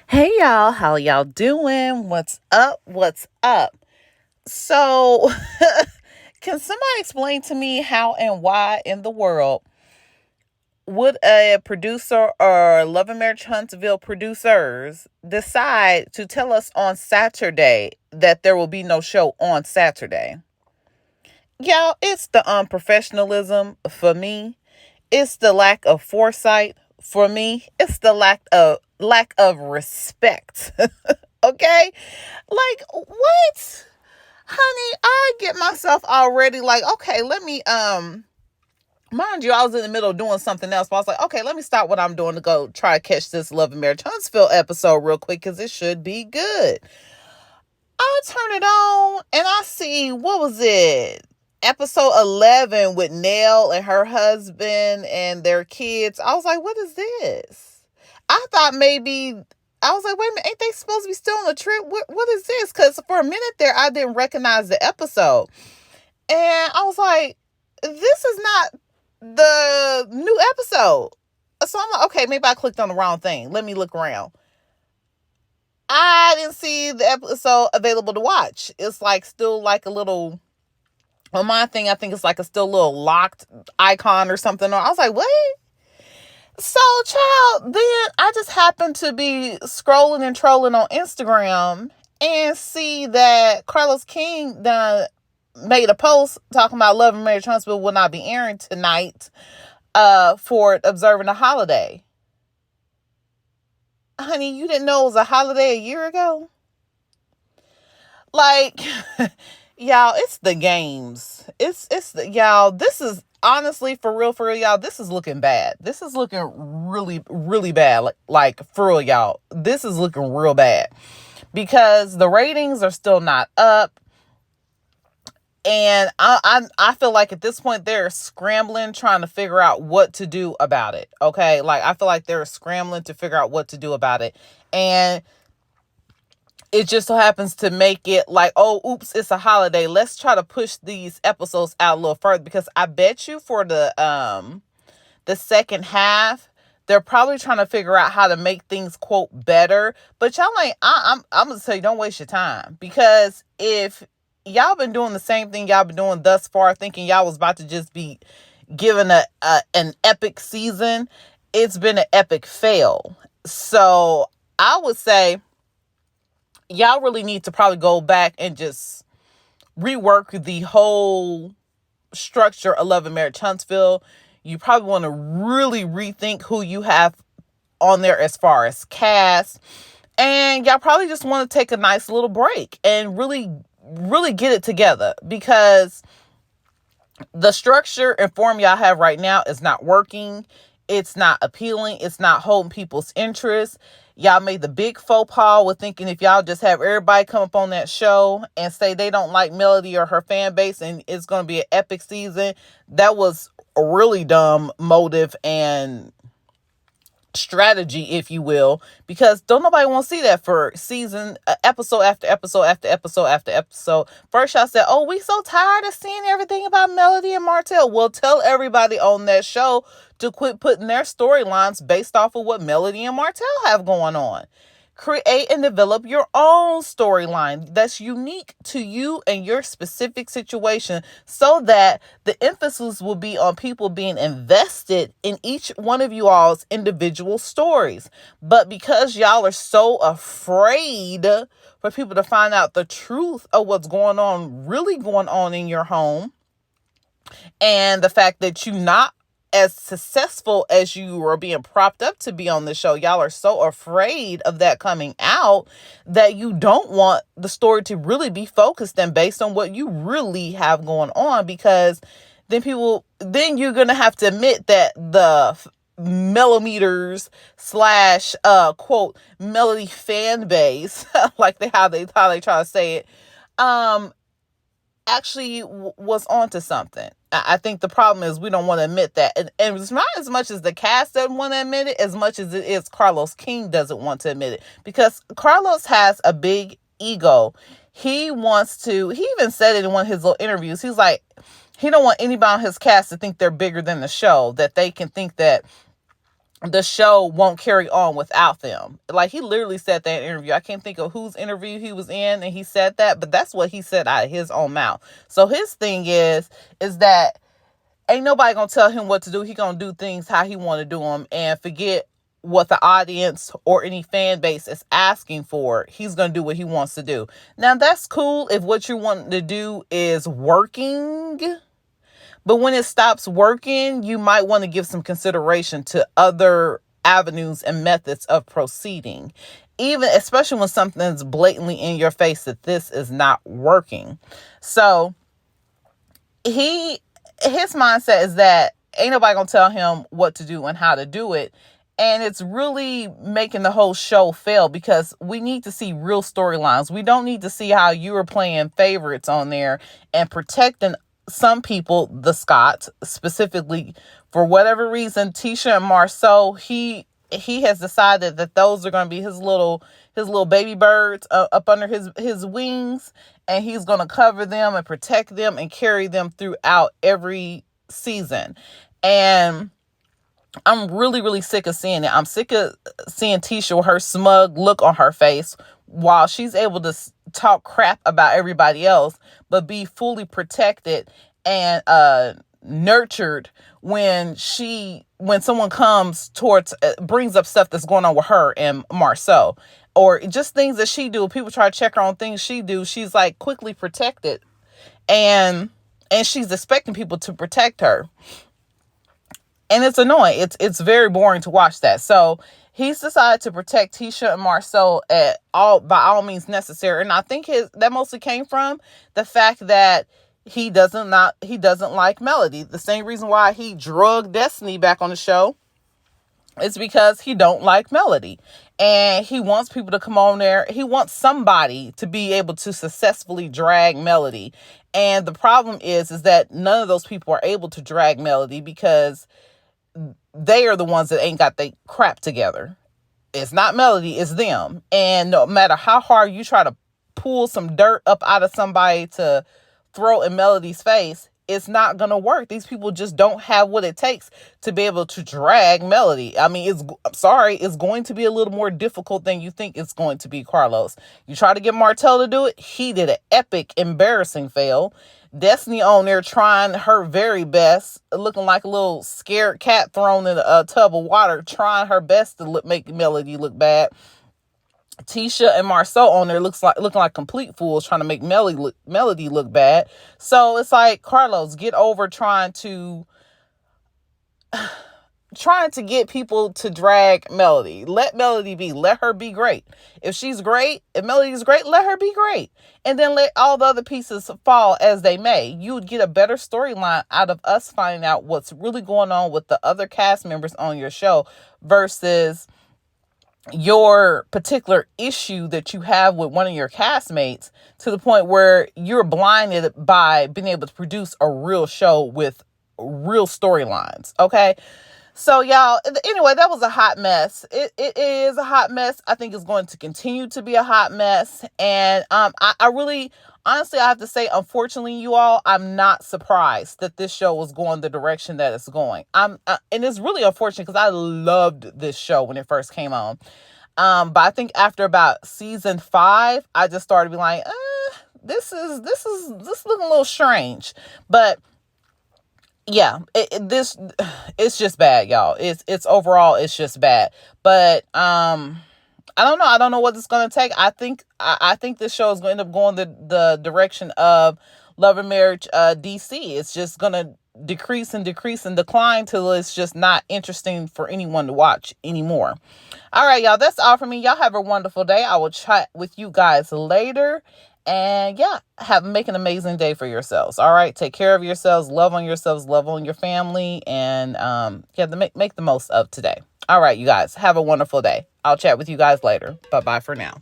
Hey y'all, how y'all doing? What's up? What's up? So, can somebody explain to me how and why in the world would a producer or Love and Marriage Huntsville producers decide to tell us on Saturday that there will be no show on Saturday? Y'all, it's the unprofessionalism for me. It's the lack of foresight for me. It's the lack of respect. Okay? Like, what? Honey, I get myself already like, okay, let me mind you, I was in the middle of doing something else, but I was like, okay, let me stop what I'm doing to go try to catch this Love and Marriage Huntsville episode real quick because it should be good. I turn it on and I see, what was it? Episode 11 with Nell and her husband and their kids. I was like, what is this? I thought maybe, I was like, wait a minute, ain't they supposed to be still on the trip? What is this? Because for a minute there, I didn't recognize the episode. And I was like, this is not the new episode. So I'm like, okay, maybe I clicked on the wrong thing. Let me look around. I didn't see the episode available to watch. It's like still like a little, on my thing, I think it's like a still little locked icon or something. I was like, what? So, child, then I just happened to be scrolling and trolling on Instagram and see that Carlos King done made a post talking about Love and Marriage Huntsville will not be airing tonight for observing a holiday. Honey, you didn't know it was a holiday a year ago? Like, y'all, it's the games. It's the y'all. This is honestly for real, y'all. This is looking bad. This is looking really, really bad. Like for real, y'all. This is looking real bad because the ratings are still not up. And I feel like at this point they're scrambling, trying to figure out what to do about it. Okay, like I feel like they're scrambling to figure out what to do about it, and it just so happens to make it like, oh, oops, it's a holiday. Let's try to push these episodes out a little further because I bet you for the second half, they're probably trying to figure out how to make things quote better. But y'all ain't. I'm gonna tell you, don't waste your time because if y'all been doing the same thing y'all been doing thus far, thinking y'all was about to just be given an epic season, it's been an epic fail. So I would say y'all really need to probably go back and just rework the whole structure of Love and Marriage Huntsville. You probably want to really rethink who you have on there as far as cast. And y'all probably just want to take a nice little break and really, really get it together because the structure and form y'all have right now is not working. It's not appealing. It's not holding people's interest. Y'all made the big faux pas with thinking if y'all just have everybody come up on that show and say they don't like Melody or her fan base and it's going to be an epic season. That was a really dumb motive and strategy, if you will, because don't nobody want to see that for season, episode after episode after episode after episode. First y'all said, oh, we so tired of seeing everything about Melody and Martell. Well, tell everybody on that show to quit putting their storylines based off of what Melody and Martell have going on. Create and develop your own storyline that's unique to you and your specific situation so that the emphasis will be on people being invested in each one of you all's individual stories. But because y'all are so afraid for people to find out the truth of what's going on, really going on in your home, and the fact that you're not as successful as you are being propped up to be on the show, y'all are so afraid of that coming out that you don't want the story to really be focused and based on what you really have going on, because then you're gonna have to admit that the millimeters slash quote Melody fan base like how they try to say it actually was onto something. I think the problem is we don't want to admit that. And it's not as much as the cast doesn't want to admit it, as much as it is Carlos King doesn't want to admit it. Because Carlos has a big ego. He even said it in one of his little interviews. He's like, he don't want anybody on his cast to think they're bigger than the show, that they can think that the show won't carry on without them. Like, he literally said that in an interview. I can't think of whose interview he was in and he said that, but that's what he said out of his own mouth. So his thing is that ain't nobody gonna tell him what to do. He gonna do things how he want to do them and forget what the audience or any fan base is asking for. He's gonna do what he wants to do. Now, that's cool if what you want to do is working. But when it stops working, you might want to give some consideration to other avenues and methods of proceeding. Even, especially when something's blatantly in your face that this is not working. So his mindset is that ain't nobody gonna tell him what to do and how to do it. And it's really making the whole show fail, because we need to see real storylines. We don't need to see how you are playing favorites on there and protecting some people, the Scotts specifically. For whatever reason, Tisha and Marceau, he has decided that those are going to be his little baby birds up under his wings, and he's going to cover them and protect them and carry them throughout every season. And I'm really, really sick of seeing it. I'm sick of seeing Tisha with her smug look on her face while she's able to talk crap about everybody else, but be fully protected and nurtured when someone comes towards, brings up stuff that's going on with her and Marceau, or just things that she do. People try to check her on things she do. She's like quickly protected, and she's expecting people to protect her. And it's annoying. It's very boring to watch that. So he's decided to protect Tisha and Marceau by all means necessary. And I think that mostly came from the fact that he doesn't like Melody. The same reason why he drugged Destiny back on the show is because he don't like Melody. And he wants people to come on there. He wants somebody to be able to successfully drag Melody. And the problem is that none of those people are able to drag Melody because they are the ones that ain't got their crap together. It's not Melody, it's them. And no matter how hard you try to pull some dirt up out of somebody to throw in Melody's face, it's not going to work. These people just don't have what it takes to be able to drag Melody. I mean, it's going to be a little more difficult than you think it's going to be, Carlos. You try to get Martell to do it, he did an epic, embarrassing fail. Destiny on there trying her very best, looking like a little scared cat thrown in a tub of water, trying her best to make Melody look bad. Tisha and Marceau on there looking like complete fools, trying to make Melody look bad. So it's like, Carlos, get over trying to get people to drag Melody. Let Melody be. Let her be great. If Melody's great, let her be great. And then let all the other pieces fall as they may. You would get a better storyline out of us finding out what's really going on with the other cast members on your show versus your particular issue that you have with one of your castmates, to the point where you're blinded by being able to produce a real show with real storylines. Okay. So y'all, anyway, that was a hot mess. It is a hot mess. I think it's going to continue to be a hot mess. And I really, honestly, I have to say, unfortunately, you all, I'm not surprised that this show was going the direction that it's going. And it's really unfortunate because I loved this show when it first came on. But I think after about season 5, I just started being like, this is looking a little strange. But yeah, it's just bad, y'all. It's overall, it's just bad. But I don't know what it's gonna take. I think this show is going to end up going the direction of Love and Marriage DC. It's just gonna decrease and decline till it's just not interesting for anyone to watch anymore. All right, y'all, that's all for me. Y'all have a wonderful day. I will chat with you guys later. And yeah, make an amazing day for yourselves. All right. Take care of yourselves, love on yourselves, love on your family, and make the most of today. All right, you guys, have a wonderful day. I'll chat with you guys later. Bye-bye for now.